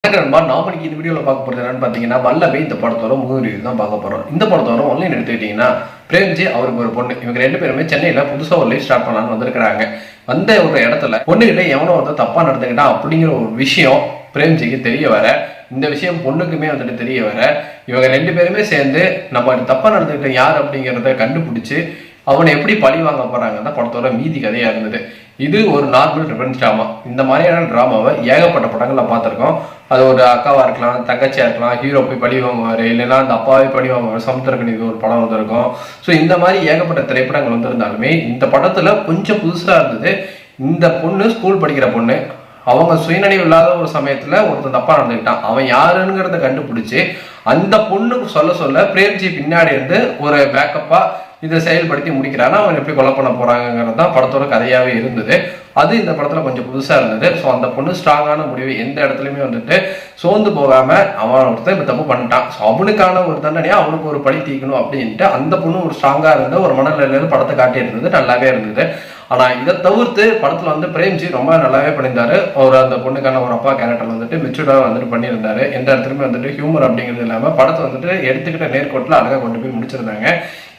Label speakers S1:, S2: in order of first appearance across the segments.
S1: நண்பா நாம இன்னைக்கு இந்த வீடியோவில் பார்க்க போகிறது என்னன்னு பார்த்தீங்கன்னா வல்லபை இந்த படத்தோட மூவி ரிவ்யூ தான் பார்க்க போகிறோம். இந்த படத்தோட ஒன்லைன் எடுத்துக்கிட்டிங்கன்னா பிரேம்ஜி அவருக்கு ஒரு பொண்ணு, இவங்க ரெண்டு பேருமே சென்னையில் புதுசாக ஒரு லைஃப் ஸ்டார்ட் பண்ணலான்னு வந்திருக்கிறாங்க. வந்த ஒரு இடத்துல பொண்ணுகிட்ட எவனோ வந்து தப்பாக நடந்துக்கிட்டான் அப்படிங்கிற ஒரு விஷயம் பிரேம்ஜிக்கு தெரிய வர, இந்த விஷயம் பொண்ணுக்குமே வந்துட்டு தெரிய வர, இவங்க ரெண்டு பேருமே சேர்ந்து நம்ம தப்பாக நடந்துக்கிட்ட யார் அப்படிங்கிறத கண்டுபிடிச்சி அவனை எப்படி பழி வாங்க போறாங்கன்னா படத்தோட மீதி கதையா இருந்தது. இது ஒரு நார்மல் ரிவெஞ்ச் ட்ராமா. இந்த மாதிரியான ட்ராமாவை ஏகப்பட்ட படங்கள்ல பார்த்துருக்கோம். அது ஒரு அக்காவா இருக்கலாம், தங்கச்சியா இருக்கலாம், ஹீரோ போய் பழி வாங்குவாரு, இல்லைன்னா அந்த அப்பாவே பழி வாங்குவாரு. சமுத்திரக்கணி ஒரு படம் வந்திருக்கும். ஸோ இந்த மாதிரி ஏகப்பட்ட திரைப்படங்கள் வந்திருந்தாலுமே இந்த படத்துல கொஞ்சம் புதுசா இருந்தது. இந்த பொண்ணு ஸ்கூல் படிக்கிற பொண்ணு, அவங்க சுயநினைவு இல்லாத ஒரு சமயத்துல ஒருத்தன் தப்பா நடந்துக்கிட்டான். அவன் யாருங்கிறத கண்டுபிடிச்சு அந்த பொண்ணுக்கு சொல்ல பிரேம்ஜி பின்னாடி இருந்து ஒரு பேக்கப்பா இதை செயல்படுத்தி முடிக்கிறான்னா அவன் எப்படி கொலை பண்ண போறாங்கிறது தான் படத்தோட கதையாவே இருந்தது. அது இந்த படத்துல கொஞ்சம் புதுசா இருந்தது. ஸோ அந்த பொண்ணு ஸ்ட்ராங்கான முடிவு, எந்த இடத்துலையுமே வந்துட்டு சோர்ந்து போகாம அவன் ஒருத்தன் இப்ப தப்பு பண்ணிட்டான், ஸோ அவனுக்கான ஒரு தண்டனையா அவனுக்கு ஒரு பழி தீக்கணும் அப்படின்ட்டு அந்த பொண்ணு ஒரு ஸ்ட்ராங்கா இருந்த ஒரு மனநிலையில படத்தை காட்டி இருந்தது. நல்லாவே இருந்தது. ஆனா இதை தவிர்த்து படத்துல வந்து பிரேம்ஜி ரொம்ப நல்லாவே பண்ணியிருந்தாரு. ஒரு அந்த பொண்ணுக்கான ஒரு அப்பா கேரக்டர் வந்துட்டு மெச்சூர்டா வந்துட்டு பண்ணியிருந்தாரு. எந்த இடத்துலையுமே வந்துட்டு ஹியூமர் அப்படிங்கிறது இல்லாம படத்தை வந்துட்டு எடுத்துக்கிட்ட நேர்கோட்டில் அழகா கொண்டு போய் முடிச்சிருந்தாங்க.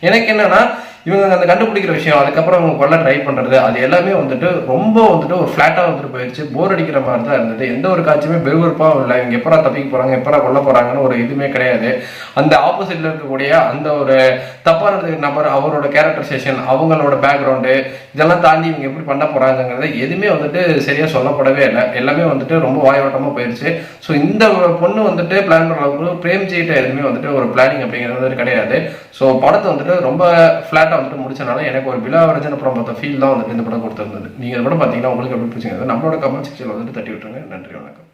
S1: எனக்கு என்னன்னா இவங்க அந்த கண்டுபிடிக்கிற விஷயம், அதுக்கப்புறம் அவங்க கொல்ல ட்ரை பண்றது, அது எல்லாமே வந்துட்டு ரொம்ப வந்துட்டு ஒரு ஃபிளாட்டா வந்துட்டு போயிடுச்சு. போர் அடிக்கிற மாதிரி தான் இருந்தது. எந்த ஒரு காட்சியுமே பெருவெறுப்பாகவும் இல்லை. இவங்க எப்பரா தப்பிக்க போறாங்க, எப்பரா கொல்ல போறாங்கன்னு ஒரு இதுவுமே கிடையாது. அந்த ஆப்போசிட்ல இருக்கக்கூடிய அந்த ஒரு தப்பான நபர், அவரோட கேரக்டரைசேஷன், அவங்களோட பேக்ரவுண்டு, இதெல்லாம் தாண்டி இவங்க எப்படி பண்ண போறாங்கிறத எதுவுமே வந்துட்டு சரியா சொல்லப்படவே இல்லை. எல்லாமே வந்துட்டு ரொம்ப வாயோட்டமா போயிடுச்சு. ஸோ இந்த பொண்ணு வந்துட்டு பிளான் பண்ற அளவுக்கு பிரேம்ஜிகிட்ட எதுவுமே வந்துட்டு ஒரு பிளானிங் அப்படிங்கிறது வந்துட்டு கிடையாது. ஸோ படத்தை வந்துட்டு ரொம்ப ஃபிளாட்டா வந்துட்டு முடிச்சனால எனக்கு ஒரு பிலாவரஜன படம் பார்த்த ஃபீல் தான் வந்துட்டு இந்த படம் கொடுத்துருந்தது. நீங்க இந்த படம் பார்த்தீங்கன்னா உங்களுக்கு எப்படி பிடிச்சிங்க நம்மளோட கமெண்ட் செக்ஷன்ல வந்துட்டு தட்டி விட்டுருங்க. நன்றி, வணக்கம்.